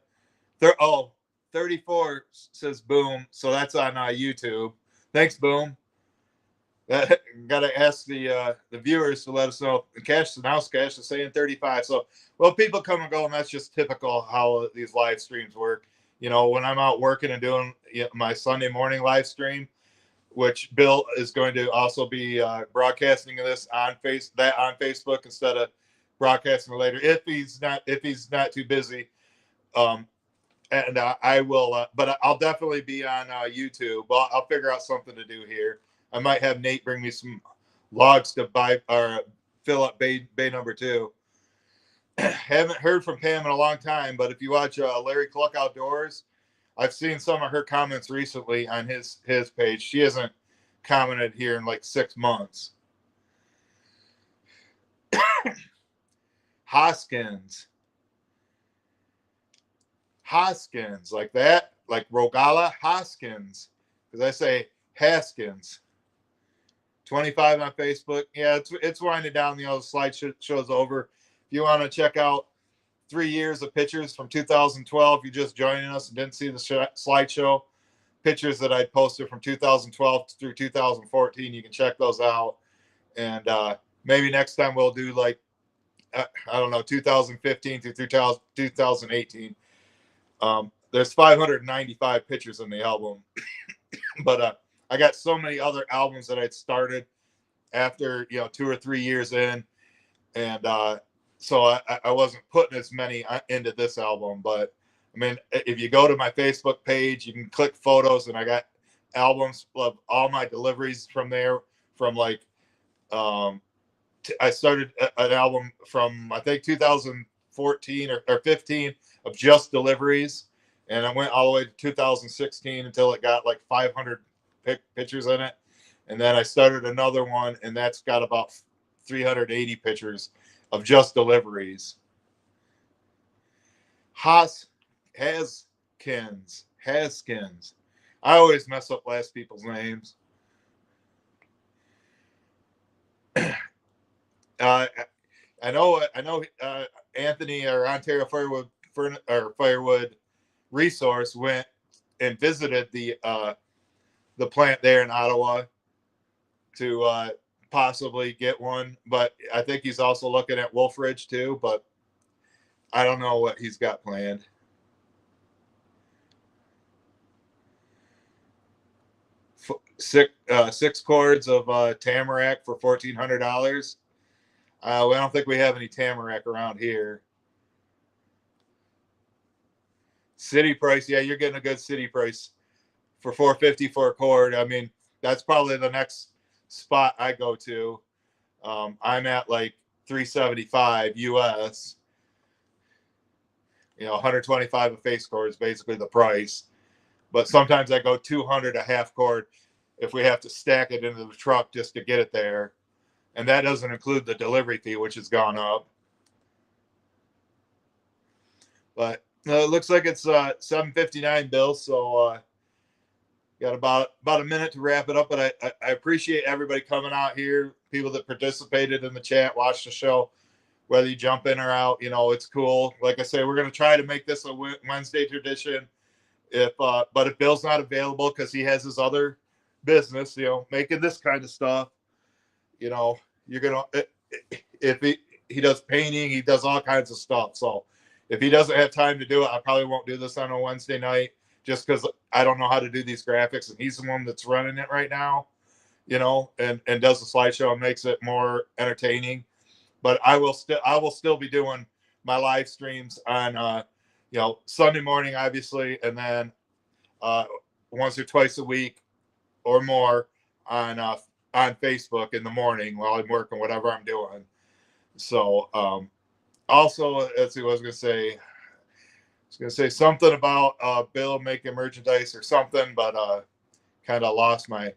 34 says Boom. So that's on YouTube. Thanks, Boom. Got to ask the viewers to let us know. Cash is saying 35. So, well, people come and go, and that's just typical how these live streams work. When I'm out working and doing my Sunday morning live stream, which Bill is going to also be broadcasting this on Facebook instead of broadcasting later if he's not too busy. And I will, but I'll definitely be on YouTube. Well, I'll figure out something to do here. I might have Nate bring me some logs to buy or fill up bay number 2. Haven't heard from Pam in a long time, but if you watch Larry Cluck Outdoors, I've seen some of her comments recently on his page. She hasn't commented here in like 6 months. Hoskins, like that, like Rogala Hoskins, because I say Haskins. 25 on Facebook. Yeah, it's winding down. The slideshow's over. If you want to check out 3 years of pictures from 2012, if you're just joining us and didn't see the slideshow, pictures that I posted from 2012 through 2014, you can check those out. And maybe next time we'll do like, I don't know, 2015 through 2018. There's 595 pictures in the album, but I got so many other albums that I'd started after 2 or 3 years in, and so I wasn't putting as many into this album. But I mean, if you go to my Facebook page, you can click photos, and I got albums of all my deliveries from there. From like, I started an album from I think 2014 or 15 of just deliveries, and I went all the way to 2016 until it got like 500 pictures in it, and then I started another one, and that's got about 380 pictures of just deliveries. Haskins. I always mess up last people's names. I know Anthony or Ontario Firewood Resource went and visited the plant there in Ottawa to possibly get one, but I think he's also looking at Wolf Ridge too, but I don't know what he's got planned. Six cords of tamarack for $1,400. I don't think we have any tamarack around here. City price, yeah, you're getting a good city price for $450 for a cord. I mean, that's probably the next spot I go to. I'm at like $375 US. 125 a face cord is basically the price. But sometimes I go 200 a half cord if we have to stack it into the truck just to get it there. And that doesn't include the delivery fee, which has gone up. But it looks like it's $7.59, Bill. So got about a minute to wrap it up. But I appreciate everybody coming out here, people that participated in the chat, watched the show, whether you jump in or out. It's cool. Like I say, we're going to try to make this a Wednesday tradition. But if Bill's not available because he has his other business, making this kind of stuff, you're gonna, if he does painting, he does all kinds of stuff. So if he doesn't have time to do it, I probably won't do this on a Wednesday night just because I don't know how to do these graphics, and he's the one that's running it right now, and does the slideshow and makes it more entertaining. But I will still be doing my live streams on Sunday morning, obviously, and then once or twice a week or more on Facebook in the morning while I'm working, whatever I'm doing. So also, let's see what I was going to say. I was going to say something about Bill making merchandise or something, but kind of lost my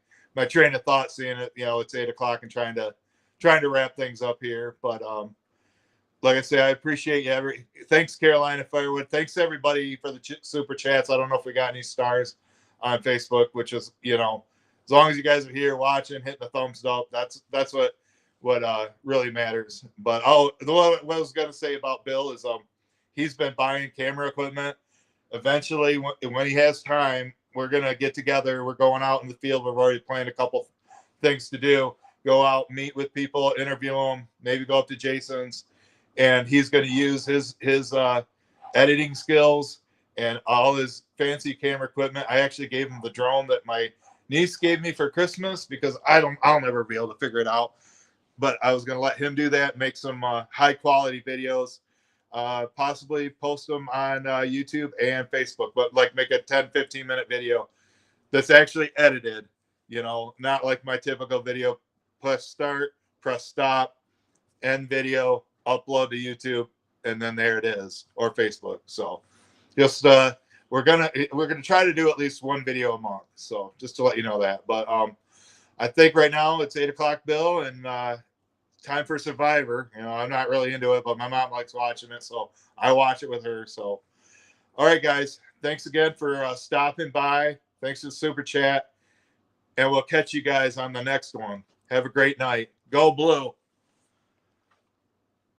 train of thought seeing it. It's 8 o'clock and trying to wrap things up here. But like I say, I appreciate you. Thanks, Carolina Firewood. Thanks everybody for the super chats. I don't know if we got any stars on Facebook, which is as long as you guys are here watching, hitting the thumbs up, that's what really matters. But what I was gonna say about Bill is he's been buying camera equipment. Eventually, when he has time, we're gonna get together. We're going out in the field. We've already planned a couple things to do. Go out, meet with people, interview them, maybe go up to Jason's, and he's going to use his editing skills and all his fancy camera equipment. I actually gave him the drone that my niece gave me for Christmas because I'll never be able to figure it out. But I was going to let him do that, make some high quality videos, possibly post them on YouTube and Facebook, but like make a 10-15 minute video that's actually edited, you know, not like my typical video. Press start, press stop, end video, upload to YouTube, and then there it is, or Facebook. So just we're gonna try to do at least one video a month. So just to let you know that. But I think right now it's 8 o'clock, Bill, and time for Survivor. You know, I'm not really into it, but my mom likes watching it, so I watch it with her. So, all right, guys, thanks again for stopping by. Thanks for the super chat, and we'll catch you guys on the next one. Have a great night. Go Blue.